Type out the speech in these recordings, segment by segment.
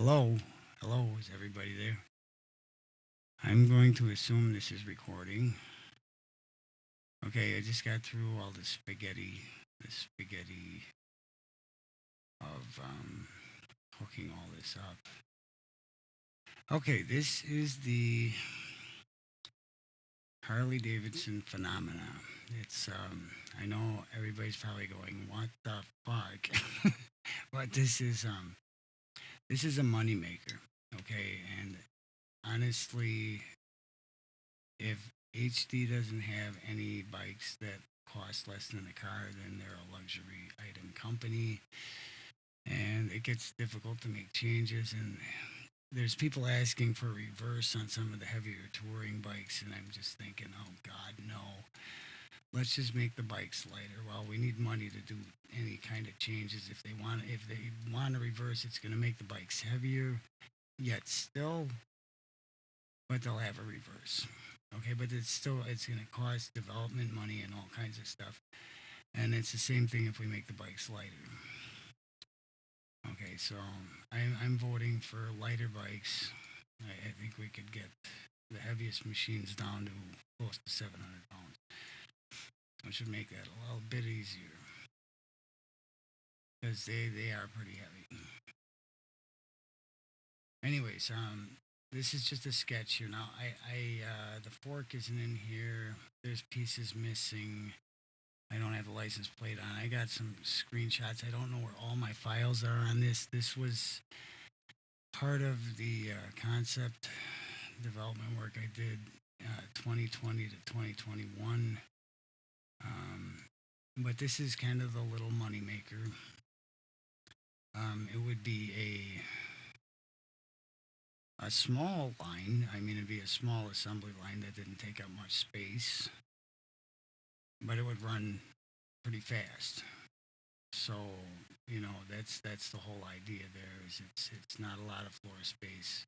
Hello, hello, is everybody there? I'm going to assume this is recording. Okay, I just got through all the spaghetti of hooking all this up. Okay, this is the Harley-Davidson phenomena. It's I know everybody's probably going, "What the fuck?" But this is a moneymaker. Okay, and honestly, if HD doesn't have any bikes that cost less than a car, then they're a luxury item company. And it gets difficult to make changes. And there's people asking for reverse on some of the heavier touring bikes. And I'm just thinking, oh, God, no. Let's just make the bikes lighter. Well, we need money to do any kind of changes. If they want to reverse, it's going to make the bikes heavier, yet still, but they'll have a reverse. Okay, but it's going to cost development money and all kinds of stuff. And it's the same thing if we make the bikes lighter. Okay, so I'm voting for lighter bikes. I think we could get the heaviest machines down to close to 700 pounds. I should make that a little bit easier because they are pretty heavy. Anyways, this is just a sketch here. Now, the fork isn't in here. There's pieces missing. I don't have the license plate on. I got some screenshots. I don't know where all my files are on this. This was part of the concept development work I did 2020 to 2021. But this is kind of the little money maker. It would be a small line. I mean, it'd be a small assembly line that didn't take up much space, but it would run pretty fast. So that's the whole idea. There is it's not a lot of floor space.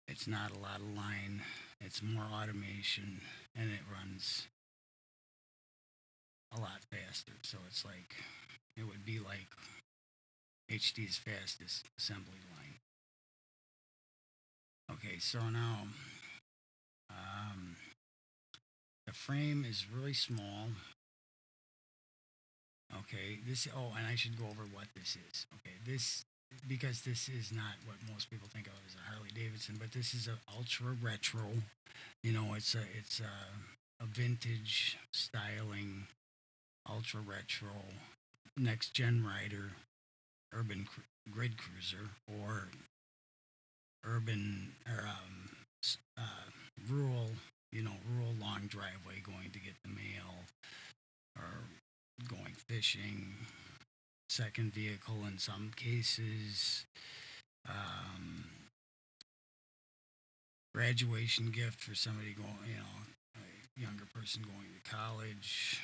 It's not a lot of line. It's more automation, and it runs a lot faster. So it would be like HD's fastest assembly line. Okay, so now um, the frame is really small. Okay, and I should go over what this is. Okay, because this is not what most people think of as a Harley Davidson, but this is a ultra retro. It's a vintage styling, ultra retro, next gen rider, grid cruiser, or urban or rural, rural long driveway going to get the mail or going fishing. Second vehicle in some cases. Um, Graduation gift for somebody going, a younger person going to college.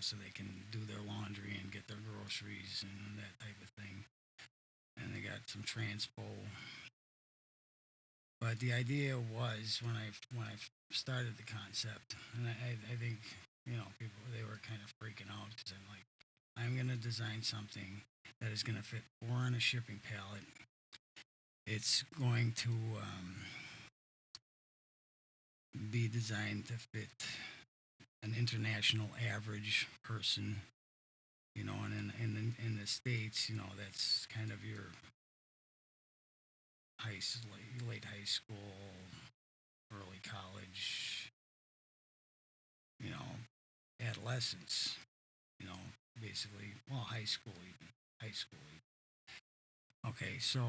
So they can do their laundry and get their groceries and that type of thing. And they got some transpo. But the idea was when I started the concept, and I think people they were kind of freaking out because I'm like, I'm gonna design something that is gonna fit four on a shipping pallet. It's going to be designed to fit an international average person, and in the states, that's kind of your late high school, early college, you know, adolescence, you know, basically, well, high school even, high school. Okay, so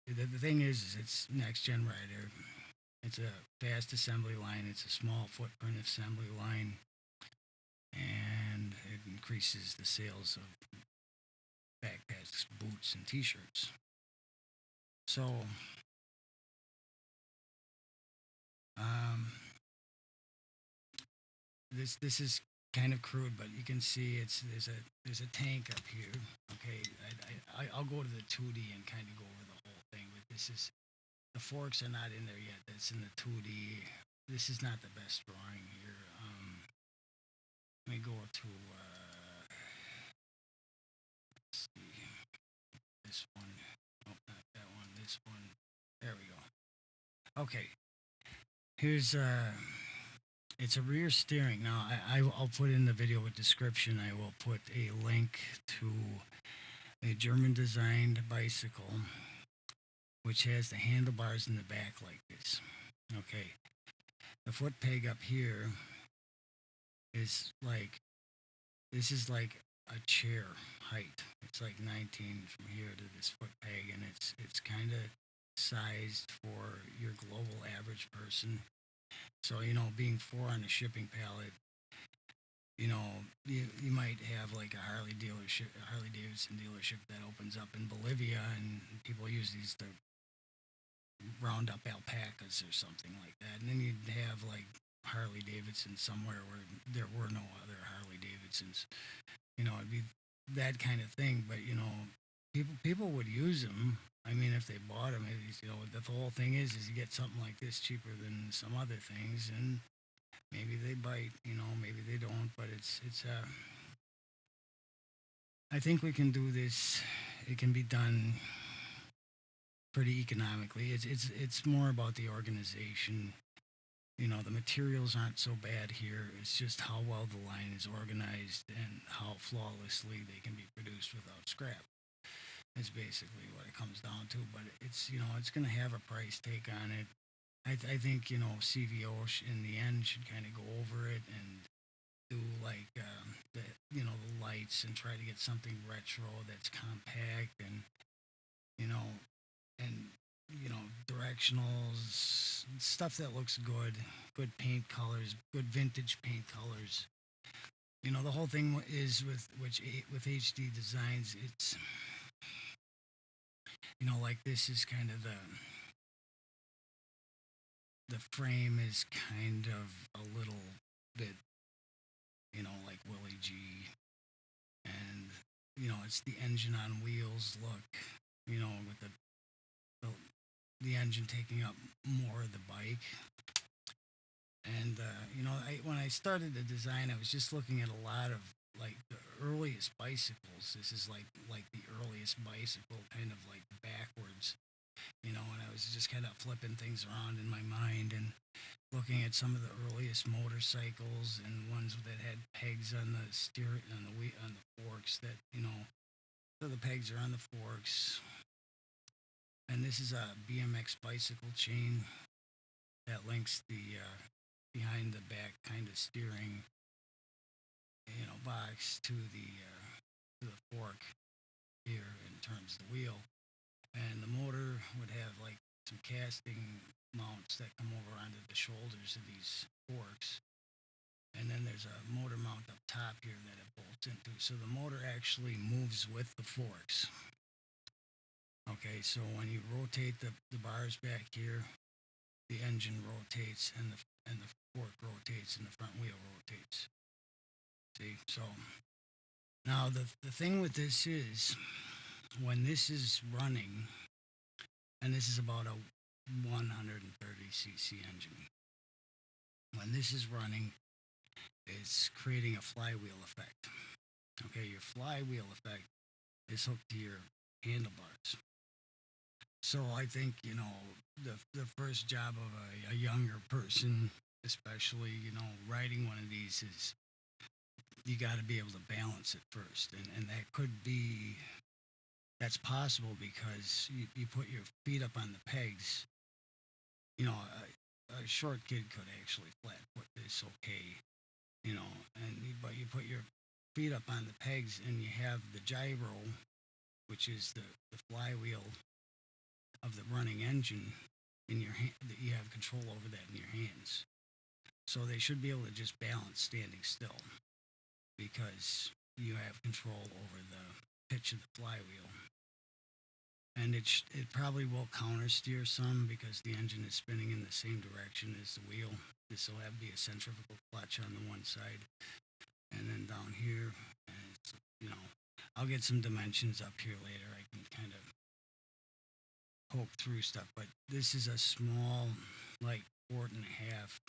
the thing is it's next gen rider. It's a fast assembly line. It's a small footprint assembly line, and it increases the sales of backpacks, boots, and T-shirts. So, um, this is kind of crude, but you can see there's a tank up here. Okay, I'll go to the 2D and kind of go over the whole thing, but this is the forks are not in there yet. That's in the 2D. This is not the best drawing here. Let me go to let's see, this one. Oh, this one. There we go. Okay, here's it's a rear steering. Now I'll put in the video description. I will put a link to a German designed bicycle which has the handlebars in the back like this. Okay, the foot peg up here is like, this is like a chair height. It's like 19 from here to this foot peg, and it's kind of sized for your global average person. So, you know, being 4 on a shipping pallet, you know, you might have like a Harley Davidson dealership that opens up in Bolivia, and people use these to round up alpacas or something like that. And then you'd have like Harley Davidson somewhere where there were no other Harley Davidsons. You know, it'd be that kind of thing. But you know, people would use them. I mean, if they bought them, you know, the whole thing is you get something like this cheaper than some other things, and maybe they bite. You know, maybe they don't. But it's I think we can do this. It can be done pretty economically. It's more about the organization. You know, the materials aren't so bad here. It's just how well the line is organized and how flawlessly they can be produced without scrap. It's basically what it comes down to. But it's, you know, it's going to have a price take on it. I think, you know, CVO in the end should kind of go over it and do like the, you know, the lights, and try to get something retro that's compact, and you know, and you know, directionals, stuff that looks good paint colors, good vintage paint colors. You know, the whole thing is with HD designs, it's, you know, like this is kind of the frame is kind of a little bit, you know, like Willie G, and you know, it's the engine on wheels look, you know, with the, the engine taking up more of the bike. And you know, when I started the design, I was just looking at a lot of like the earliest bicycles. This is like the earliest bicycle, kind of like backwards, you know. And I was just kind of flipping things around in my mind and looking at some of the earliest motorcycles and ones that had pegs on the on the forks. That, you know, so the pegs are on the forks. And this is a BMX bicycle chain that links the behind the back kind of steering, you know, box to the fork here in terms of the wheel. And the motor would have like some casting mounts that come over onto the shoulders of these forks. And then there's a motor mount up top here that it bolts into. So the motor actually moves with the forks. Okay, so when you rotate the bars back here, the engine rotates, and the fork rotates, and the front wheel rotates. See, so now the thing with this is, when this is running, and this is about a 130cc engine. When this is running, it's creating a flywheel effect. Okay, your flywheel effect is hooked to your handlebars. So I think, you know, the first job of a younger person, especially, you know, riding one of these, is you got to be able to balance it first. And that's possible because you put your feet up on the pegs. You know, a short kid could actually flat foot this okay, you know, but you put your feet up on the pegs, and you have the gyro, which is the flywheel of the running engine in your hand, that you have control over that in your hands. So they should be able to just balance standing still, because you have control over the pitch of the flywheel. And it probably will counter steer some, because the engine is spinning in the same direction as the wheel. This will be a centrifugal clutch on the one side, and then down here, and it's, you know, I'll get some dimensions up here later. I can kind of poke through stuff, but this is a small, like, quart and a half,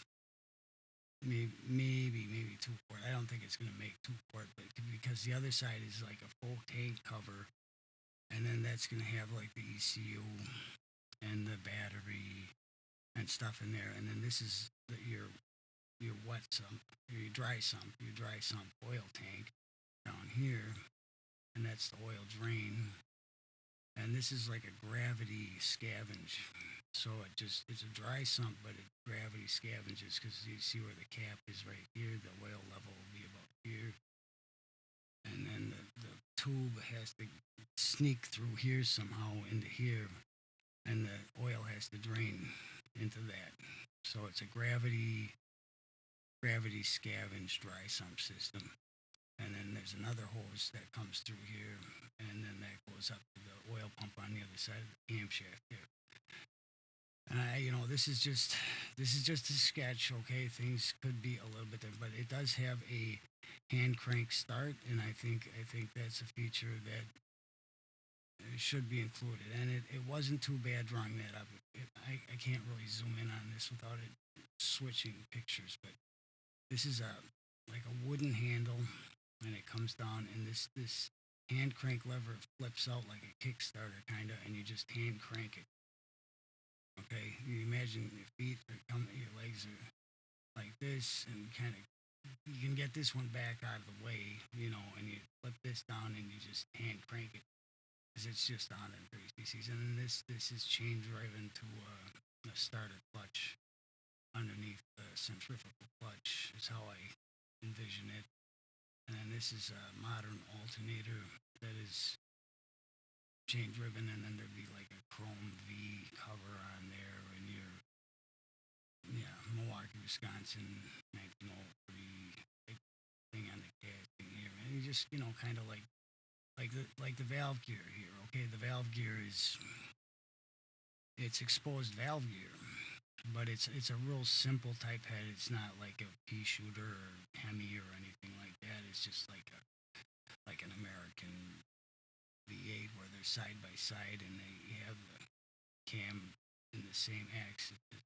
maybe 2 quart. I don't think it's going to make 2 quart, but because the other side is like a full tank cover, and then that's going to have like the ECU and the battery and stuff in there. And then this is your wet sump, your dry sump oil tank down here, and that's the oil drain. And this is like a gravity scavenge. So it's a dry sump, but it gravity scavenges because you see where the cap is right here. The oil level will be about here, and then the tube has to sneak through here somehow into here, and the oil has to drain into that. So it's a gravity scavenge dry sump system. And then there's another hose that comes through here, and then that goes up to the oil pump on the other side of the camshaft here. And this is just a sketch. Okay, things could be a little bit different, but it does have a hand crank start, and I think that's a feature that should be included. And it wasn't too bad drawing that up. I can't really zoom in on this without it switching pictures, but this is a like a wooden handle, and it comes down, and this hand crank lever flips out like a Kickstarter kind of, and you just hand crank it. Okay, you imagine your feet are coming, your legs are like this, and kind of you can get this one back out of the way, and you flip this down and you just hand crank it because it's just 130 cc's, and then this is chain driven to a starter clutch underneath the centrifugal clutch. Is how I envision it. And then this is a modern alternator that is chain driven, and then there'd be like a chrome V cover on there, and your Milwaukee, Wisconsin, 1903 thing on the casting here, and you just kind of like the valve gear here. Okay, the valve gear it's exposed valve gear, but it's a real simple type head. It's not like a pea shooter or Hemi or anything like that. It's just like an American V8 where they're side by side and they have the cam in the same axis as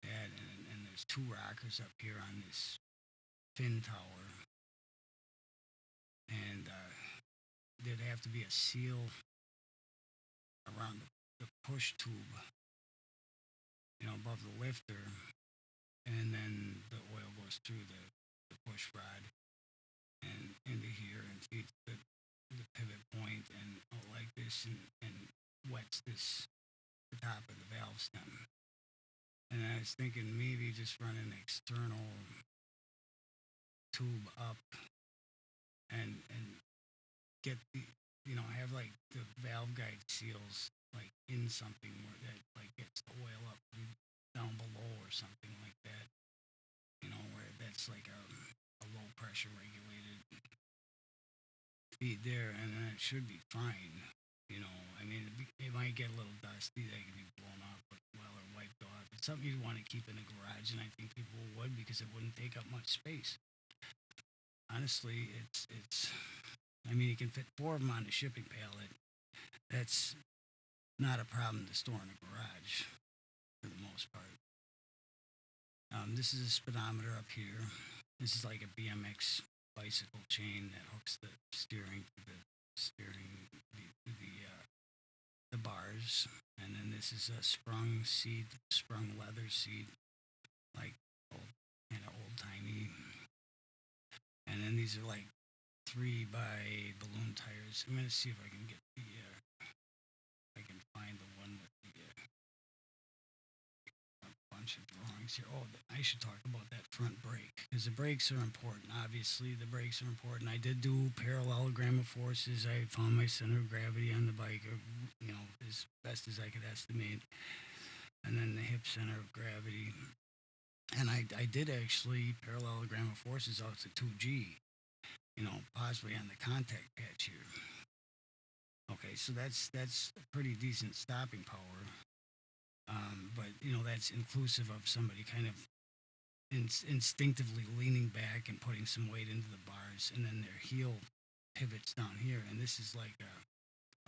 that, and there's two rockers up here on this fin tower, and there'd have to be a seal around the push tube, above the lifter, and then the oil goes through the push rod and into here and feeds the pivot point and like this, and wets the top of the valve stem. And I was thinking maybe just run an external tube up and get the have like the valve guide seals like in something where that like gets the oil up from down below or something like that. Where that's like a low pressure regulated feed there, and then it should be fine. I mean, it might get a little dusty. They can be blown off, or wiped off. It's something you'd want to keep in a garage, and I think people would because it wouldn't take up much space. Honestly, it's. I mean, you can fit four of them on a shipping pallet. That's not a problem to store in a garage for the most part. This is a speedometer up here. This is like a BMX bicycle chain that hooks the steering to the bars, and then this is a sprung leather seat, like kind of old timey. And then these are like 3x balloon tires. I'm gonna see if I can get I can find the one with a bunch of drawings here. Oh, I should talk about that front brake because the brakes are important. Obviously, the brakes are important. I did do parallelogram of forces. I found my center of gravity on the bike, as best as I could estimate, and then the hip center of gravity. And I did actually parallelogram of forces out to 2G, possibly on the contact patch here. Okay, so that's a pretty decent stopping power. But that's inclusive of somebody kind of instinctively leaning back and putting some weight into the bars, and then their heel pivots down here, and this is like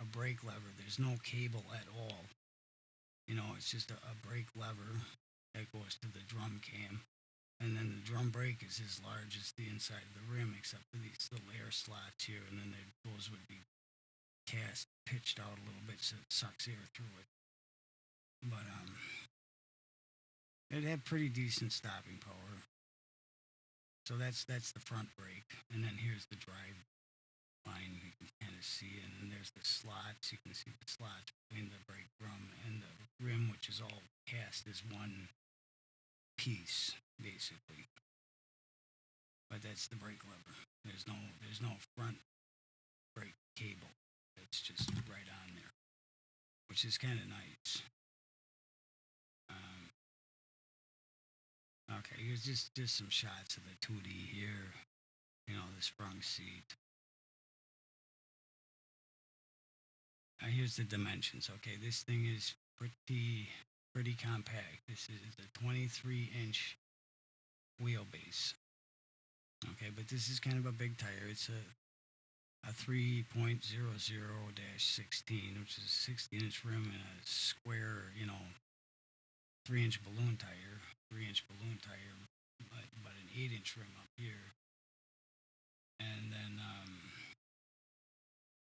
a brake lever. There's no cable at all. It's just a brake lever that goes to the drum cam, and then the drum brake is as large as the inside of the rim, except for these little air slots here, and then those would be pitched out a little bit so it sucks air through it. but it had pretty decent stopping power. So that's the front brake, and then here's the drive line. You can kind of see it, and then there's the slots. You can see the slots between the brake drum and the rim, which is all cast as one piece, basically. But that's the brake lever. There's no front brake cable. It's just right on there, which is kind of nice. Um, okay, here's just some shots of the 2D here. You know, the sprung seat. Here's the dimensions. Okay, this thing is pretty compact. This is a 23-inch wheelbase. Okay, but this is kind of a big tire. It's a 3.00-16, which is a 16-inch rim and a square, 3-inch balloon tire, but an 8-inch rim up here. And then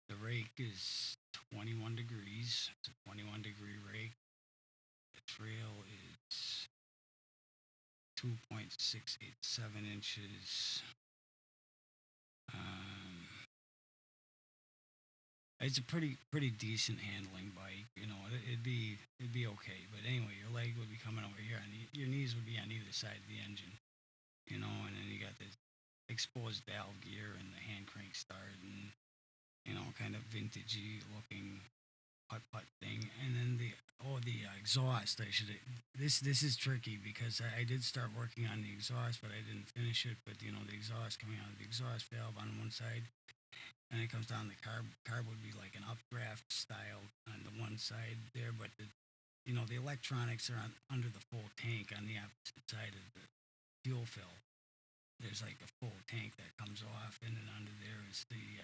the rake is 21 degrees. It's a 21-degree rake. The trail is 2.687 inches. It's a pretty decent handling bike. It'd be okay. But anyway, your leg would be coming over here, and your knees would be on either side of the engine. And then you got this exposed valve gear and the hand crank start, and kind of vintagey looking putt thing. And then the exhaust. This is tricky because I did start working on the exhaust, but I didn't finish it. But the exhaust coming out of the exhaust valve on one side, and it comes down the carb would be like an updraft style on the one side there, but the electronics are under the full tank on the opposite side of the fuel fill. There's like a full tank that comes off, and then under there is the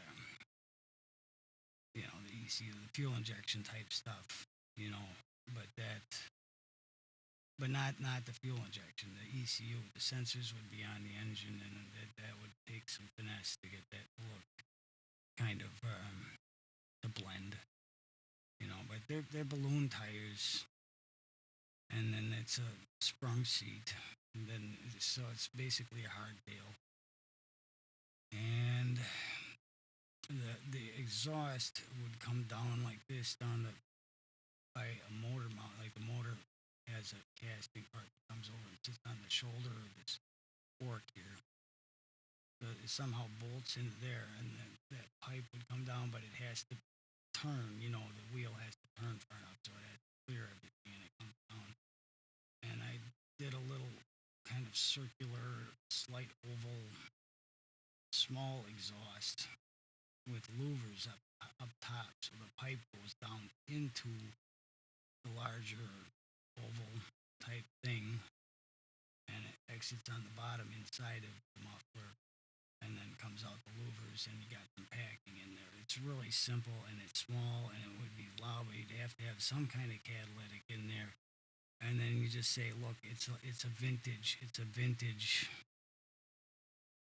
the ECU, the fuel injection type stuff, but not the fuel injection, the ECU. The sensors would be on the engine, and that would take some finesse to get that to look kind of to blend, but they're balloon tires, and then it's a sprung seat, and then so it's basically a hardtail, and the exhaust would come down like this down by a motor mount, like the motor has a casting part that comes over and sits on the shoulder of this fork here. So it somehow bolts into there, and then that pipe would come down, but it has to turn. The wheel has to turn far enough so it has to clear everything, and it comes down. And I did a little kind of circular, slight oval, small exhaust with louvers up top, so the pipe goes down into the larger oval type thing, and it exits on the bottom inside of the muffler, and then comes out the louvers, and you got some packing in there. It's really simple, and it's small, and it would be loud, but you'd have to have some kind of catalytic in there. And then you just say, look, it's a vintage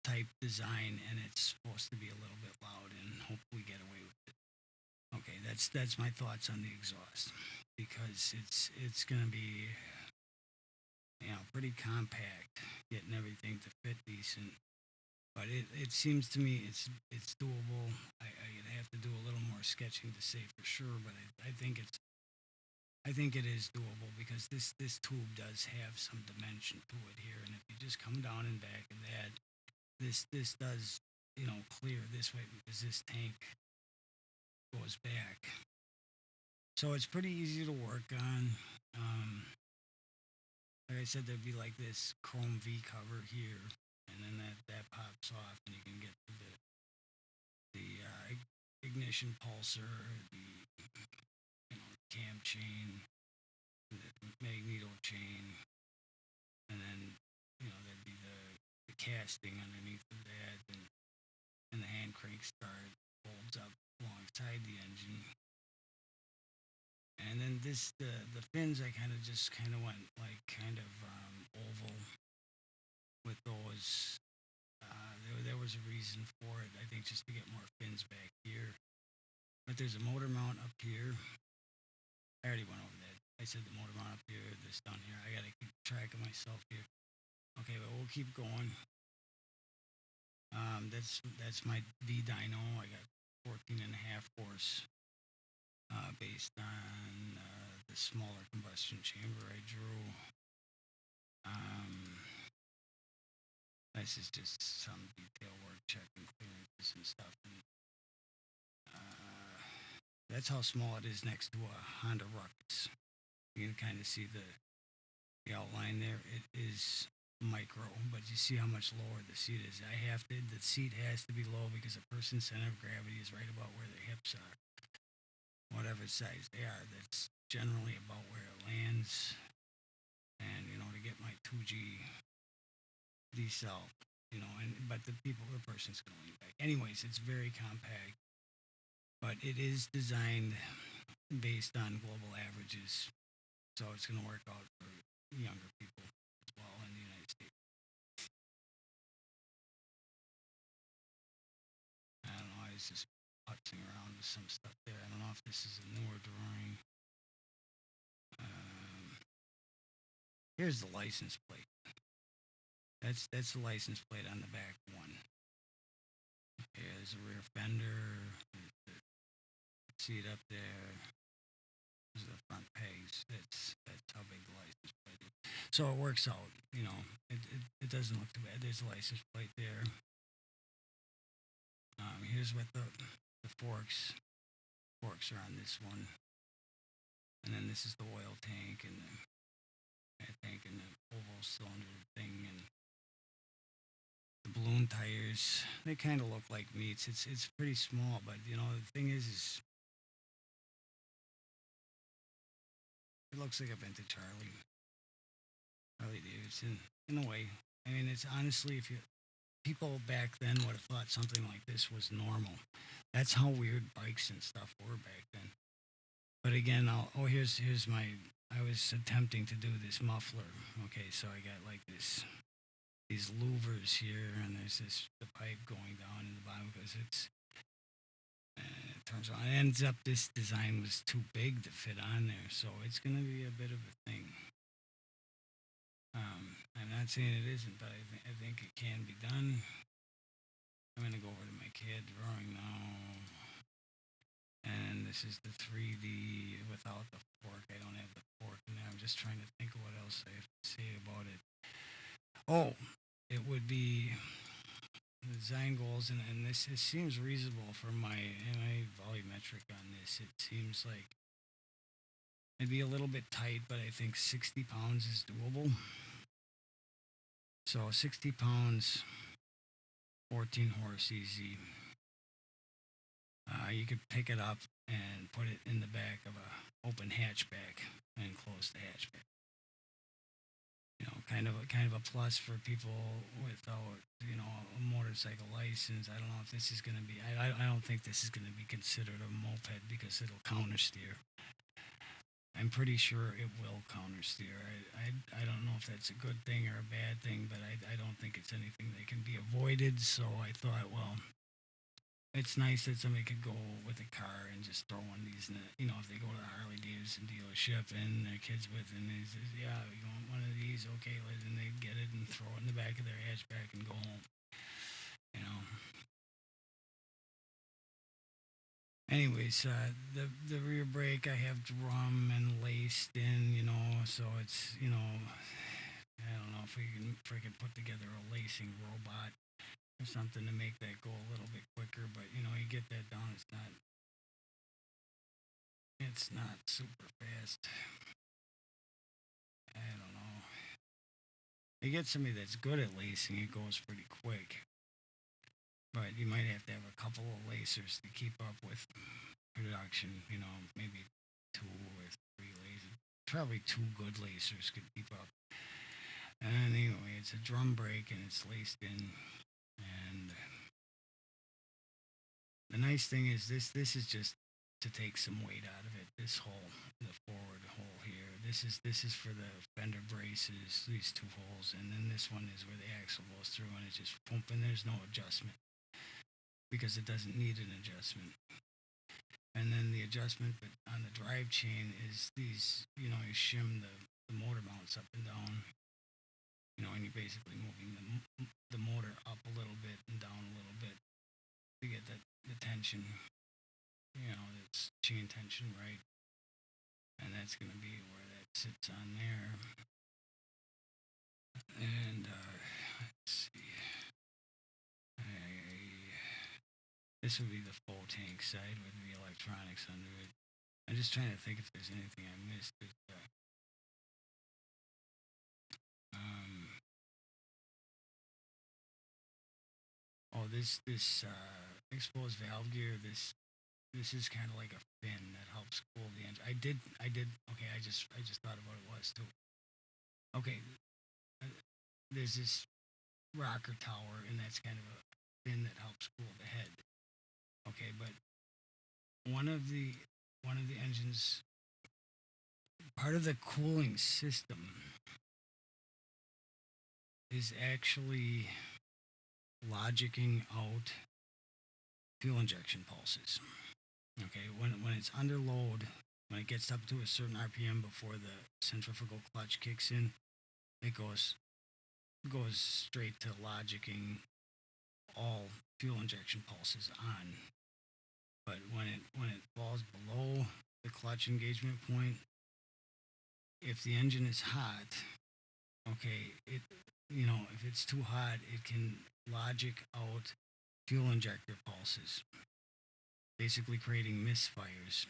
type design, and it's supposed to be a little bit loud, and hopefully get away with it. Okay, that's my thoughts on the exhaust, because it's gonna be pretty compact, getting everything to fit decent. But it seems to me it's doable. I'd have to do a little more sketching to say for sure, but I think it is doable, because this tube does have some dimension to it here, and if you just come down and back of that, this does clear this way, because this tank goes back. So it's pretty easy to work on. Like I said, there'd be like this chrome V cover here, and then that pops off, and you can get to the ignition pulser, the cam chain, the magneto chain, and then there'd be the casting underneath of that, and the hand crank start folds up alongside the engine. And then the fins, I kind of went like kind of oval with those. There was a reason for it, I think, just to get more fins back here. But there's a motor mount up here. I already went over that. I said the motor mount up here, this down here. I gotta keep track of myself here. Okay, but we'll keep going. That's my V-Dyno. I got 14 and a half horse based on the smaller combustion chamber I drew. Um, this is just some detail work, checking clearances and stuff. And that's how small it is next to a Honda Ruckus. You can kind of see the outline there. It is micro, but you see how much lower the seat is. The seat has to be low because a person's center of gravity is right about where their hips are. Whatever size they are, that's generally about where it lands. And, to get my 2G decel, but the person's going to lean back. Anyways, it's very compact, but it is designed based on global averages. So it's going to work out for younger people as well in the United States. I don't know. I was just putzing around with some stuff there. I don't know if this is a newer drawing. Here's the license plate. That's the license plate on the back one. Okay, there's a rear fender. Seat up there. There's the front pegs. That's how big the license plate is. So it works out. It doesn't look too bad. There's a license plate there. Here's what the forks are on this one, and then this is the oil tank and the oval cylinder thing, and the balloon tires. They kind of look like meats. It's pretty small, but the thing is it looks like a vintage Harley-Davidson in a way. I mean, it's honestly, people back then would have thought something like this was normal. That's how weird bikes and stuff were back then. But again, here's I was attempting to do this muffler. Okay, so I got like these louvers here, and there's the pipe going down in the bottom because it turns on. It ends up this design was too big to fit on there, so it's going to be a bit of a thing. I'm not saying it isn't, but I think it can be done. I'm going to go over to my CAD drawing now. And this is the 3D without the fork. I don't have the fork in there. I'm just trying to think of what else I have to say about it. Oh, it would be the design goals, and this it seems reasonable for my volumetric on this. It seems like it'd be a little bit tight, but I think 60 pounds is doable. So 60 pounds, 14 horse easy. You could pick it up and put it in the back of a open hatchback and close the hatchback. Kind of a plus for people without a motorcycle license. I don't know if this is going to be. I don't think this is going to be considered a moped because it'll countersteer. I'm pretty sure it will countersteer. I don't know if that's a good thing or a bad thing, but I don't think it's anything that can be avoided. So I thought, well, it's nice that somebody could go with a car and just throw one of these in if they go to the Harley-Davidson dealership and their kids with, and they say, yeah, you want one of these? Okay, and they'd get it and throw it in the back of their hatchback and go home. Anyways, the rear brake I have drum and laced in, so it's, I don't know if we can freaking put together a lacing robot or something to make that go a little bit quicker, but you get that down, it's not super fast. I don't know. You get somebody that's good at lacing, it goes pretty quick. But you might have to have a couple of lacers to keep up with production, maybe 2 or 3 lacers. Probably 2 good lacers could keep up. And anyway, it's a drum brake and it's laced in. And the nice thing is this is just to take some weight out of it. This hole, the forward hole here, this is for the fender braces, these 2 holes, and then this one is where the axle goes through and it's just pump, and there's no adjustment because it doesn't need an adjustment. And then the adjustment on the drive chain is these, you shim the motor mounts up and down, and you're basically moving the motor up a little bit and down a little bit to get the tension, it's chain tension right. And that's going to be where that sits on there. And let's see. This would be the full tank side with the electronics under it. I'm just trying to think if there's anything I missed. Um, this exposed valve gear. This is kind of like a fin that helps cool the engine. I did. Okay, I just thought of what it was too. Okay, there's this rocker tower, and that's kind of a fin that helps cool the head. Okay, but one of the engines, part of the cooling system is actually logicking out fuel injection pulses. Okay, when it's under load, when it gets up to a certain RPM before the centrifugal clutch kicks in, it goes straight to logicking all fuel injection pulses on. But when it falls below the clutch engagement point, if the engine is hot, okay, if it's too hot, it can logic out fuel injector pulses, basically creating misfires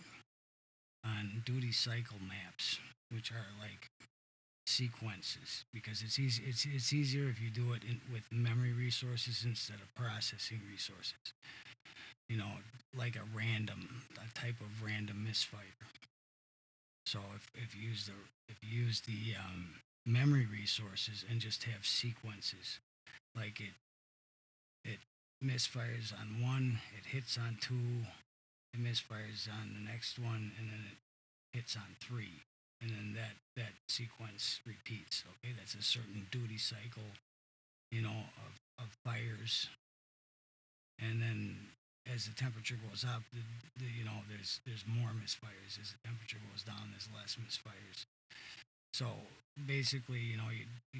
on duty cycle maps, which are like sequences, because it's easy. It's easier if you do it with memory resources instead of processing resources. Like a type of random misfire. So if you use the memory resources and just have sequences, like it misfires on one, it hits on two, it misfires on the next one, and then it hits on three, and then that sequence repeats. Okay, that's a certain duty cycle, of fires, and then as the temperature goes up, there's more misfires. As the temperature goes down, there's less misfires. So basically, you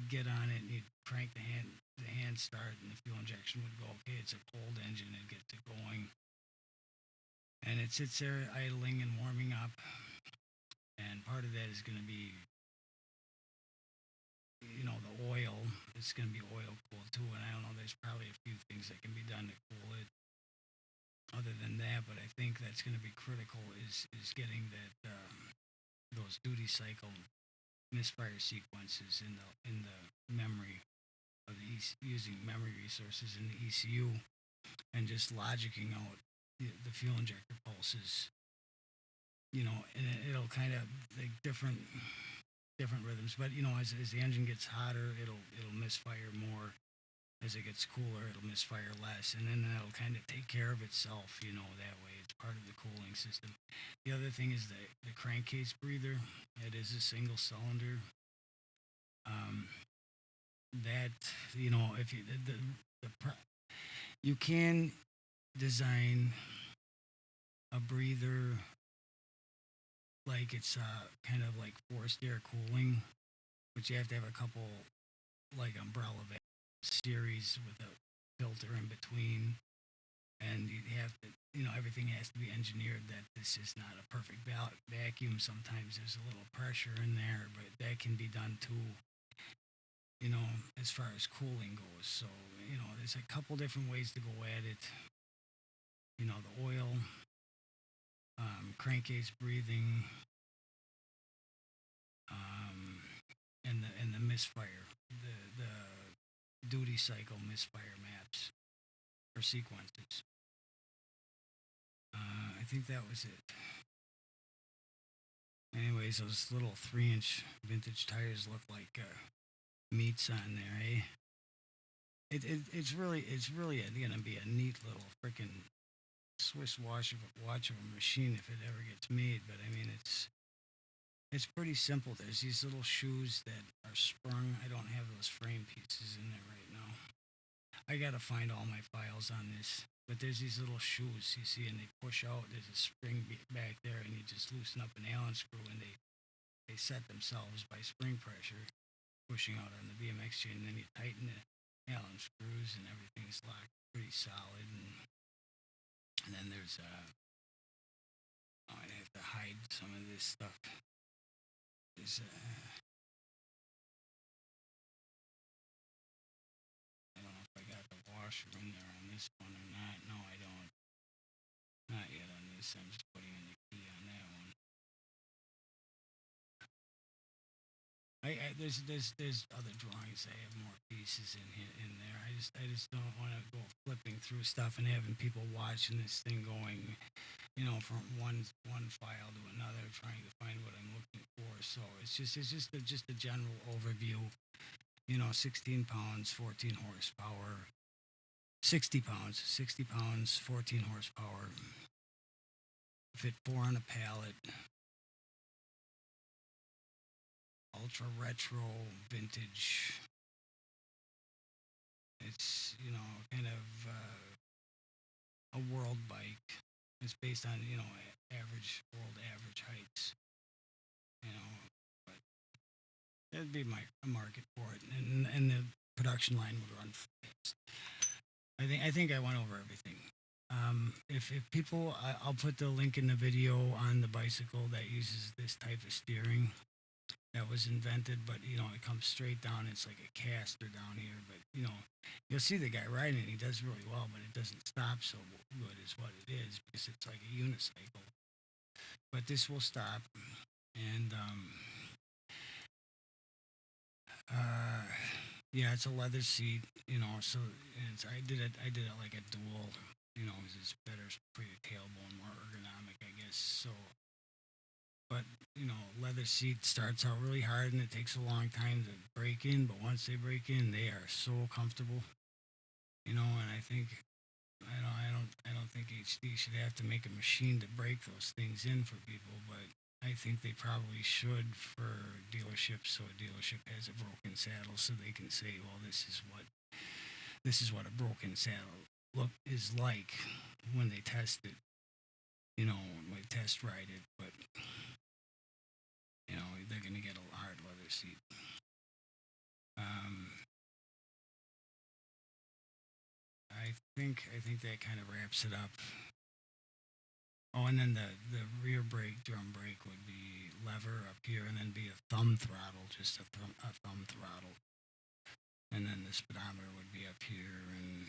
get on it and you crank the hand start, and the fuel injection would go. Okay, it's a cold engine, and gets it going, and it sits there idling and warming up. And part of that is going to be, the oil. It's going to be oil cooled too, and I don't know. There's probably a few things that can be done to cool it. Other than that, but I think that's going to be critical is getting those duty cycle misfire sequences in the memory of using memory resources in the ECU, and just logicking out the fuel injector pulses. And it'll kind of like different rhythms. But as the engine gets hotter, it'll misfire more. As it gets cooler, it'll misfire less, and then that'll kind of take care of itself. That way it's part of the cooling system. The other thing is the crankcase breather. It is a single cylinder. That if you can design a breather like it's kind of like forced air cooling, but you have to have a couple like umbrella series with a filter in between, and you have to, everything has to be engineered that this is not a perfect vacuum. Sometimes there's a little pressure in there, but that can be done too, as far as cooling goes. So, there's a couple different ways to go at it. The oil, crankcase breathing, and the misfire, the duty cycle misfire maps or sequences. I think that was it. Anyways, those little 3-inch vintage tires look like meats on there, eh? It's really gonna be a neat little freaking Swiss watch of a machine if it ever gets made. But I mean, it's pretty simple. There's these little shoes that are sprung. I don't have those frame pieces in there right now. I gotta find all my files on this. But there's these little shoes you see, and they push out. There's a spring back there, and you just loosen up an Allen screw, and they set themselves by spring pressure, pushing out on the BMX chain. And then you tighten the Allen screws, and everything's locked pretty solid. And then there's oh, I have to hide some of this stuff. There's I don't know if I got the washer in there on this one or not. No, I don't. Not yet on this. I'm just putting in the key on that one. There's other drawings. I have more pieces in there. I just don't want to go flipping through stuff and having people watching this thing going, from one file to another, trying to find what I'm looking for. So it's just a general overview. 16 pounds, 14 horsepower, 60 pounds, 14 horsepower. Fit 4 on a pallet. Ultra retro vintage. It's kind of a world bike. It's based on average world average heights. But there'd be a market for it, and the production line would run fast. I think I went over everything. If people, I'll put the link in the video on the bicycle that uses this type of steering that was invented, but it comes straight down. It's like a caster down here, but you'll see the guy riding it. He does really well, but it doesn't stop so good, is what it is, because it's like a unicycle. But this will stop, and yeah, it's a leather seat, So I did it. I did it like a dual. It's better for your tailbone, more ergonomic, I guess. So, but leather seat starts out really hard, and it takes a long time to break in. But once they break in, they are so comfortable. And I don't think HD should have to make a machine to break those things in for people, but I think they probably should for dealerships, so a dealership has a broken saddle, so they can say, well, this is what a broken saddle is like when they test it, when they test ride it. But they're gonna get a hard leather seat. Um, I think that kind of wraps it up. Oh, and then the rear brake, drum brake would be lever up here, and then be a thumb throttle, just a thumb throttle. And then the speedometer would be up here, and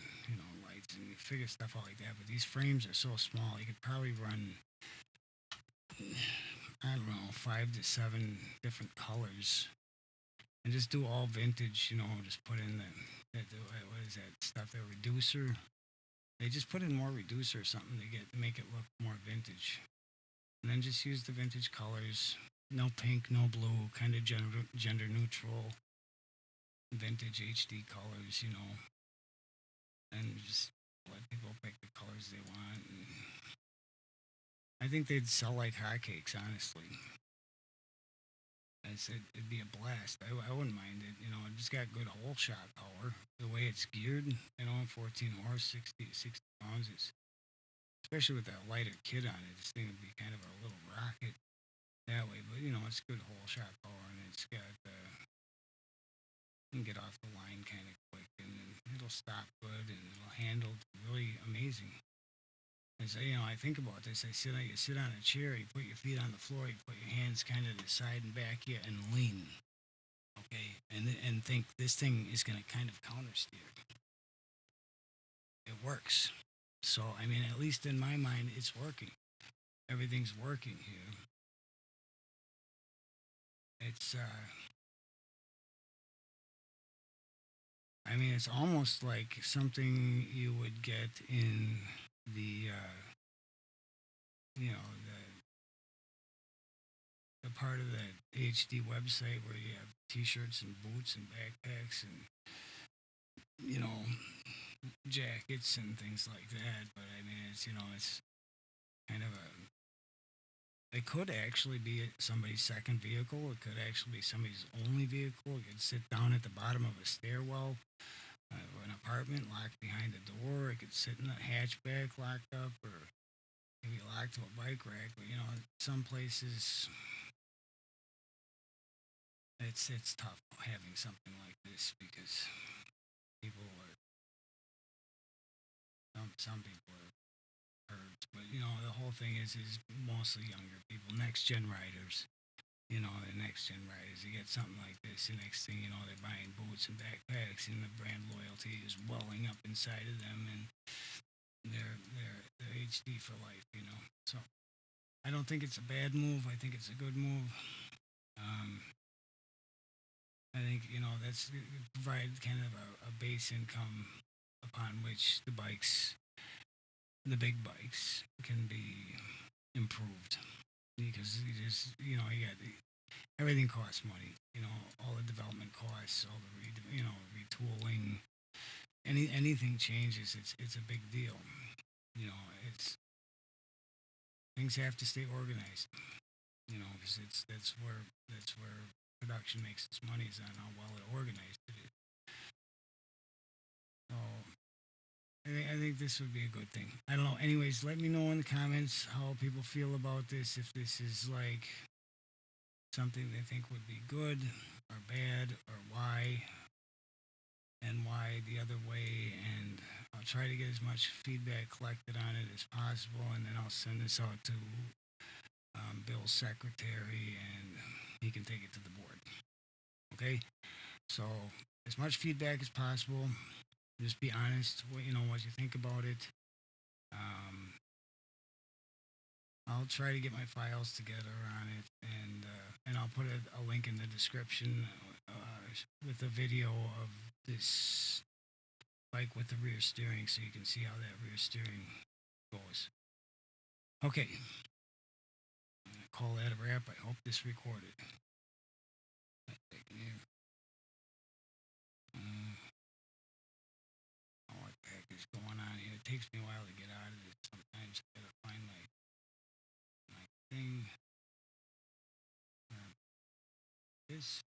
lights, and you figure stuff out like that. But these frames are so small, you could probably run, I don't know, 5 to 7 different colors, and just do all vintage. Just put in what is that stuff? The reducer. They just put in more reducer or something to make it look more vintage, and then just use the vintage colors. No pink, no blue, kind of gender neutral, vintage HD colors, and just let people pick the colors they want. And I think they'd sell like hotcakes, honestly. I said it'd be a blast. I wouldn't mind it. It just got good hole shot power. The way it's geared, 14 horse, 60 pounds. Especially with that lighter kit on it, this thing would be kind of a little rocket that way. But it's good hole shot power, and it's got you can get off the line kind of quick, and it'll stop good, and it'll handle really amazing. And so I think about this. You sit on a chair, you put your feet on the floor, you put your hands kind of to the side and back, yeah, and lean. Okay, and think this thing is going to kind of counter steer. It works. So at least in my mind, it's working. Everything's working here. It's it's almost like something you would get in the the part of the HD website where you have T-shirts and boots and backpacks and jackets and things like that. But it's kind of it could actually be somebody's second vehicle. It could actually be somebody's only vehicle. You could sit down at the bottom of a stairwell. an apartment locked behind the door. It could sit in a hatchback locked up, or maybe locked to a bike rack. But some places it's tough having something like this because people are some people are hurt. But the whole thing is mostly younger people, next gen riders. The next gen riders, you get something like this, the next thing you know, they're buying boots and backpacks, and the brand loyalty is welling up inside of them, and they're HD for life. So I don't think it's a bad move. I think it's a good move. Um, I think that's provide kind of a base income upon which the big bikes, can be improved because you got everything costs money. All the development costs, all the retooling. Anything changes, it's a big deal. It's things have to stay organized. Because that's where production makes its money, is on how well organized it is. So I think this would be a good thing. I don't know. Anyways, let me know in the comments how people feel about this. If this is like something they think would be good or bad, or why, and why the other way. And I'll try to get as much feedback collected on it as possible, and then I'll send this out to Bill's secretary, and he can take it to the board. Okay, so as much feedback as possible. Just be honest. What you think about it. Um, I'll try to get my files together on it, and I'll put a link in the description with a video of this bike with the rear steering, so you can see how that rear steering goes. Okay, I'm gonna call that a wrap. I hope this recorded. What the heck is going on here? It takes me a while to get out of this. Sometimes I gotta find my thing. This